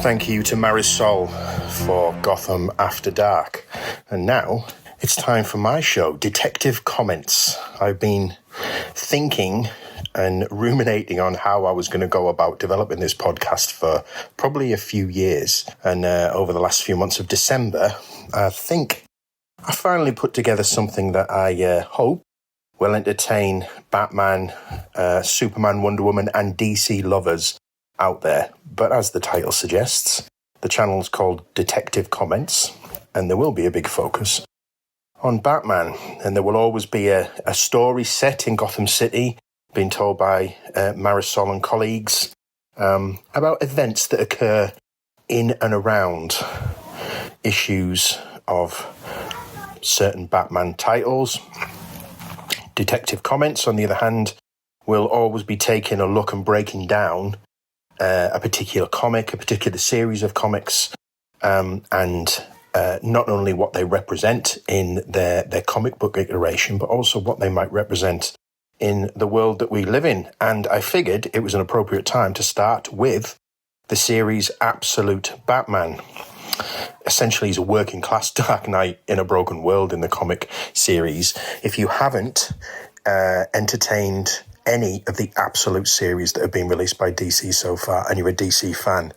Thank you to Marisol for Gotham After Dark. And now it's time for my show, Detective Comments. I've been thinking and ruminating on how I was going to go about developing this podcast for probably a few years. And over the last few months of December, I think I finally put together something that I hope will entertain Batman, Superman, Wonder Woman, and DC lovers out there. But as the title suggests, the channel's called Detective Comments, and there will be a big focus on Batman. And there will always be a story set in Gotham City, being told by Marisol and colleagues, about events that occur in and around issues of certain Batman titles. Detective Comments, on the other hand, will always be taking a look and breaking down a particular comic, a particular series of comics, and not only what they represent in their comic book iteration, but also what they might represent in the world that we live in. And I figured it was an appropriate time to start with the series Absolute Batman. Essentially, he's a working-class Dark Knight in a broken world in the comic series. If you haven't entertained any of the Absolute series that have been released by DC so far, and you're a DC fan,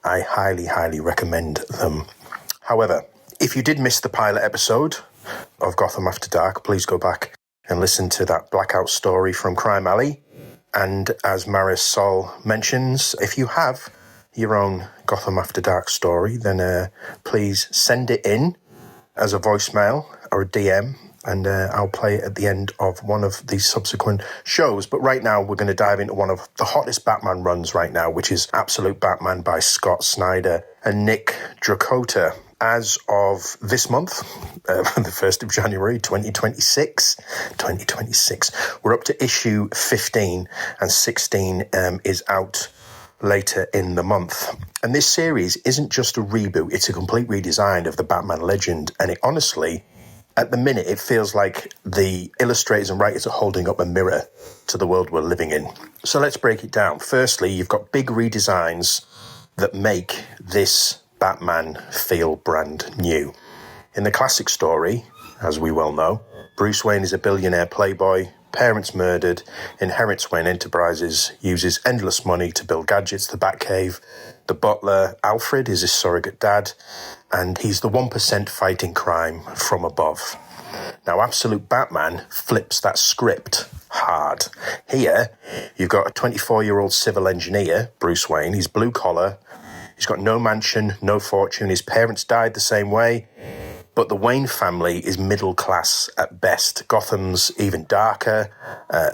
I highly, highly recommend them. However, if you did miss the pilot episode of Gotham After Dark, please go back and listen to that Blackout story from Crime Alley. And as Marisol mentions, if you have your own Gotham After Dark story, then please send it in as a voicemail or a DM, and I'll play it at the end of one of the subsequent shows. But right now, we're going to dive into one of the hottest Batman runs right now, which is Absolute Batman by Scott Snyder and Nick Dracota. As of this month, the 1st of January, 2026, we're up to issue 15, and 16 is out later in the month. And this series isn't just a reboot, it's a complete redesign of the Batman legend. And it honestly, at the minute, it feels like the illustrators and writers are holding up a mirror to the world we're living in. So let's break it down. Firstly, you've got big redesigns that make this Batman feel brand new. In the classic story, as we well know, Bruce Wayne is a billionaire playboy, parents murdered, inherits Wayne Enterprises, uses endless money to build gadgets, the Batcave. The butler, Alfred, is his surrogate dad, and he's the 1% fighting crime from above. Now, Absolute Batman flips that script hard. Here, you've got a 24-year-old civil engineer, Bruce Wayne. He's blue-collar. He's got no mansion, no fortune. His parents died the same way. But the Wayne family is middle class at best. Gotham's even darker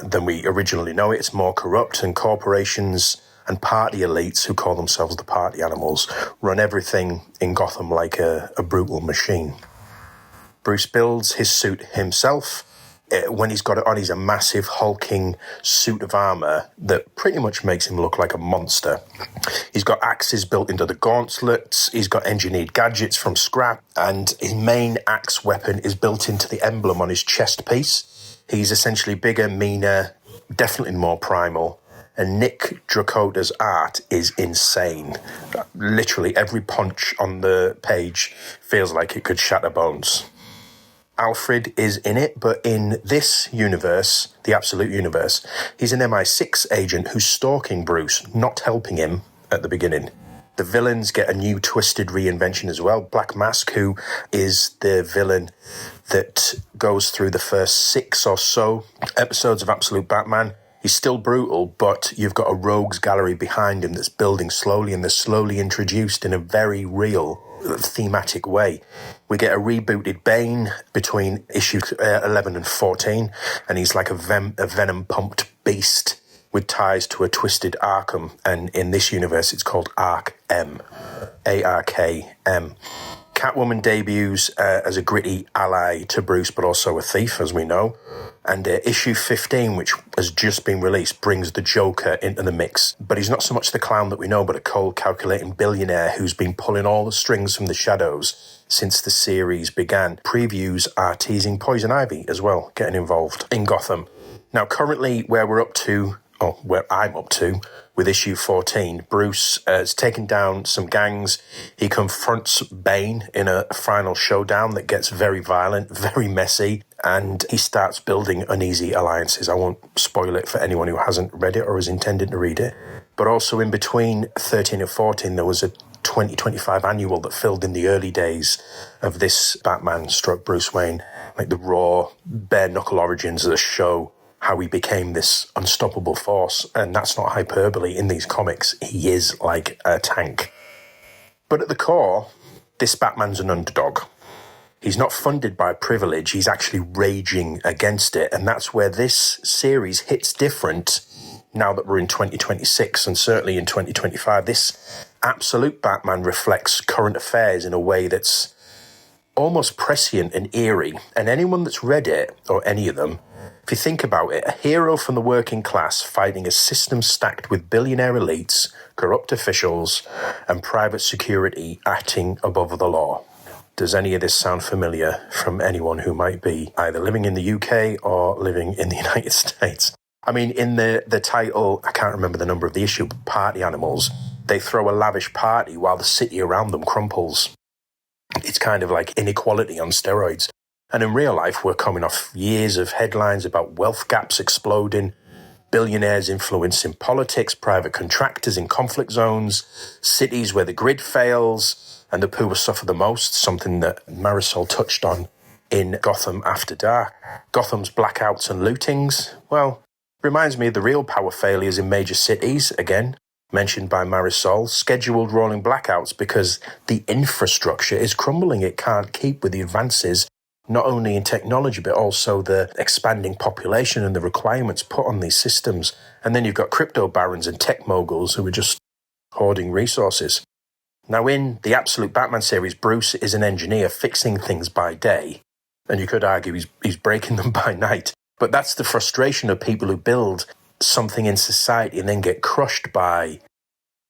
than we originally know it. It's more corrupt, and corporations and party elites, who call themselves the party animals, run everything in Gotham like a brutal machine. Bruce builds his suit himself. When he's got it on, he's a massive hulking suit of armor that pretty much makes him look like a monster. He's got axes built into the gauntlets. He's got engineered gadgets from scrap, and his main axe weapon is built into the emblem on his chest piece. He's essentially bigger, meaner, definitely more primal. And Nick Dracota's art is insane. Literally every punch on the page feels like it could shatter bones. Alfred is in it, but in this universe, the Absolute Universe, he's an MI6 agent who's stalking Bruce, not helping him at the beginning. The villains get a new twisted reinvention as well. Black Mask, who is the villain that goes through the first 6 or so episodes of Absolute Batman. He's still brutal, but you've got a rogues gallery behind him that's building slowly, and they're slowly introduced in a very real thematic way. We get a rebooted Bane between issues 11 and 14, and he's like a venom-pumped beast with ties to a twisted Arkham, and in this universe it's called Ark-M, A-R-K-M. Catwoman debuts as a gritty ally to Bruce, but also a thief, as we know. And issue 15, which has just been released, brings the Joker into the mix. But he's not so much the clown that we know, but a cold, calculating billionaire who's been pulling all the strings from the shadows since the series began. Previews are teasing Poison Ivy as well, getting involved in Gotham. Now, currently, where I'm up to, with issue 14. Bruce has taken down some gangs. He confronts Bane in a final showdown that gets very violent, very messy, and he starts building uneasy alliances. I won't spoil it for anyone who hasn't read it or is intending to read it. But also in between 13 and 14, there was a 2025 annual that filled in the early days of this Batman struck Bruce Wayne, like the raw, bare-knuckle origins that show how he became this unstoppable force. And that's not hyperbole. In these comics, he is like a tank. But at the core, this Batman's an underdog. He's not funded by privilege. He's actually raging against it. And that's where this series hits different now that we're in 2026 and certainly in 2025. This absolute Batman reflects current affairs in a way that's almost prescient and eerie. And anyone that's read it, or any of them, if you think about it, a hero from the working class fighting a system stacked with billionaire elites, corrupt officials, and private security acting above the law. Does any of this sound familiar from anyone who might be either living in the UK or living in the United States? I mean, in the title, I can't remember the number of the issue, but Party Animals, they throw a lavish party while the city around them crumples. It's kind of like inequality on steroids. And in real life, we're coming off years of headlines about wealth gaps exploding, billionaires influencing politics, private contractors in conflict zones, cities where the grid fails, and the poor suffer the most, something that Marisol touched on in Gotham After Dark. Gotham's blackouts and lootings, well, reminds me of the real power failures in major cities, again, mentioned by Marisol, scheduled rolling blackouts because the infrastructure is crumbling. It can't keep with the advances not only in technology, but also the expanding population and the requirements put on these systems. And then you've got crypto barons and tech moguls who are just hoarding resources. Now, in the Absolute Batman series, Bruce is an engineer fixing things by day, and you could argue he's breaking them by night. But that's the frustration of people who build something in society and then get crushed by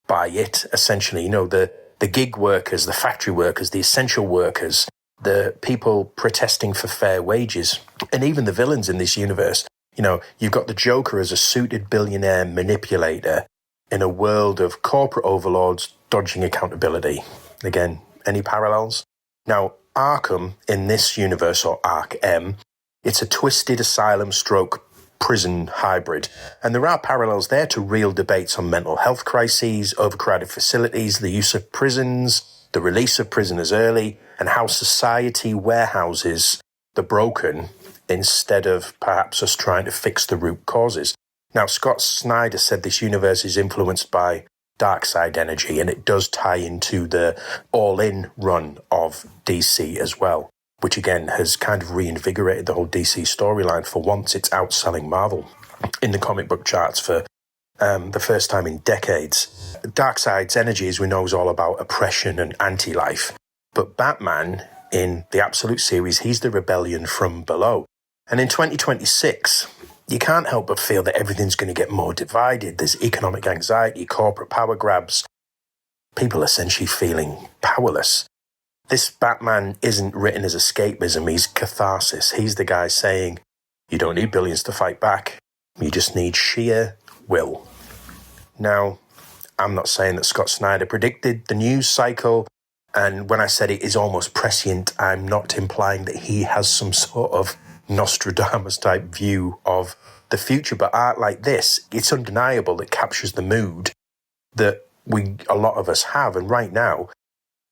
it, essentially. You know, the gig workers, the factory workers, the essential workers, the people protesting for fair wages, and even the villains in this universe. You know, you've got the Joker as a suited billionaire manipulator in a world of corporate overlords dodging accountability. Again, any parallels? Now, Arkham in this universe, or Ark-M, it's a twisted asylum stroke prison hybrid. And there are parallels there to real debates on mental health crises, overcrowded facilities, the use of prisons, the release of prisoners early, and how society warehouses the broken instead of perhaps us trying to fix the root causes. Now, Scott Snyder said this universe is influenced by dark side energy, and it does tie into the all-in run of DC as well, which again has kind of reinvigorated the whole DC storyline. For once, it's outselling Marvel in the comic book charts for the first time in decades. Darkseid's energy, as we know, is all about oppression and anti-life. But Batman, in the Absolute series, he's the rebellion from below. And in 2026, you can't help but feel that everything's going to get more divided. There's economic anxiety, corporate power grabs, people essentially feeling powerless. This Batman isn't written as escapism, he's catharsis. He's the guy saying, you don't need billions to fight back. You just need sheer will. Now, I'm not saying that Scott Snyder predicted the news cycle, and when I said it is almost prescient, I'm not implying that he has some sort of Nostradamus-type view of the future, but art like this, it's undeniable that captures the mood that a lot of us have, and right now,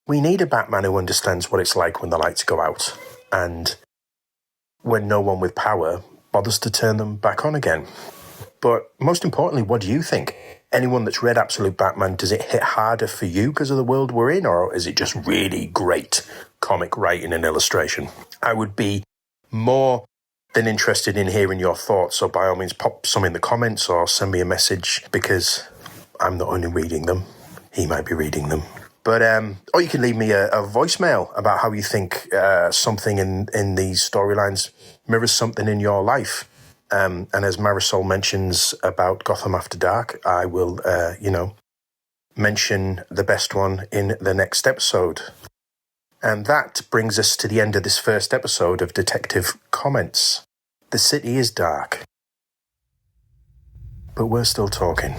we need a Batman who understands what it's like when the lights go out, and when no one with power bothers to turn them back on again. But most importantly, what do you think? Anyone that's read Absolute Batman, does it hit harder for you because of the world we're in, or is it just really great comic writing and illustration? I would be more than interested in hearing your thoughts, so by all means pop some in the comments or send me a message, because I'm not only reading them, he might be reading them. But or you can leave me a voicemail about how you think something in these storylines mirrors something in your life. And as Marisol mentions about Gotham After Dark, I will, mention the best one in the next episode. And that brings us to the end of this first episode of Detective Comments. The city is dark, but we're still talking.